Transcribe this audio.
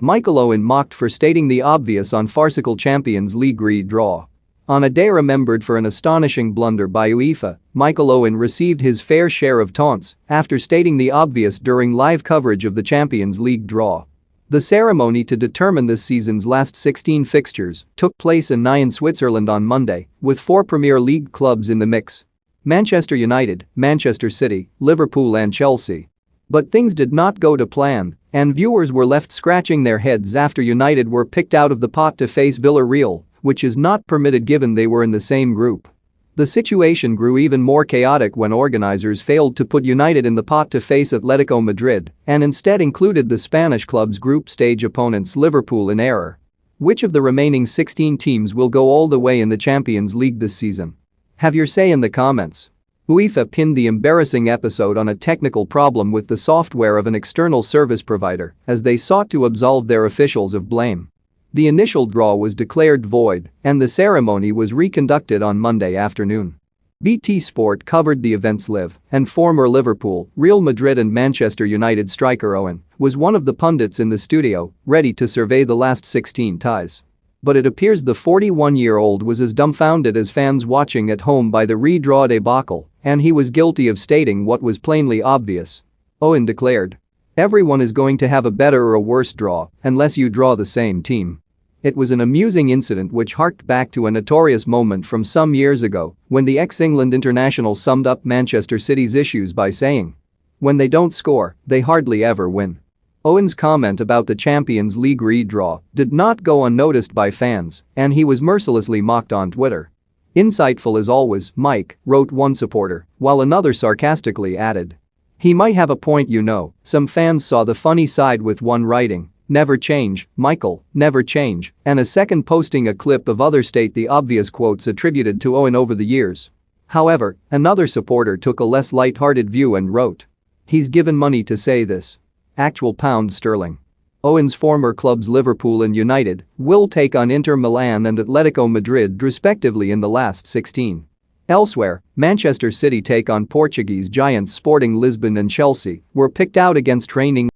Michael Owen mocked for stating the obvious on farcical Champions League redraw. On a day remembered for an astonishing blunder by UEFA, Michael Owen received his fair share of taunts after stating the obvious during live coverage of the Champions League draw. The ceremony to determine this season's last 16 fixtures took place in Nyon, Switzerland on Monday, with 4 Premier League clubs in the mix: Manchester United, Manchester City, Liverpool and Chelsea. But things did not go to plan, and viewers were left scratching their heads after United were picked out of the pot to face Villarreal, which is not permitted given they were in the same group. The situation grew even more chaotic when organizers failed to put United in the pot to face Atletico Madrid and instead included the Spanish club's group stage opponents Liverpool in error. Which of the remaining 16 teams will go all the way in the Champions League this season? Have your say in the comments. UEFA pinned the embarrassing episode on a technical problem with the software of an external service provider as they sought to absolve their officials of blame. The initial draw was declared void and the ceremony was reconducted on Monday afternoon. BT Sport covered the events live, and former Liverpool, Real Madrid and Manchester United striker Owen was one of the pundits in the studio, ready to survey the last 16 ties. But it appears the 41-year-old was as dumbfounded as fans watching at home by the redraw debacle, and he was guilty of stating what was plainly obvious. Owen declared, "Everyone is going to have a better or a worse draw unless you draw the same team." It was an amusing incident which harked back to a notorious moment from some years ago when the ex-England international summed up Manchester City's issues by saying, "When they don't score, they hardly ever win." Owen's comment about the Champions League redraw did not go unnoticed by fans, and he was mercilessly mocked on Twitter. "Insightful as always, Mike," wrote one supporter, while another sarcastically added, "He might have a point, you know." Some fans saw the funny side with one writing, "Never change, Michael, never change," and a second posting a clip of other state the obvious quotes attributed to Owen over the years. However, another supporter took a less light-hearted view and wrote, "He's given money to say this. Actual pound sterling." Owen's former clubs Liverpool and United will take on Inter Milan and Atletico Madrid respectively in the last 16. Elsewhere, Manchester City take on Portuguese giants Sporting Lisbon and Chelsea were picked out against reigning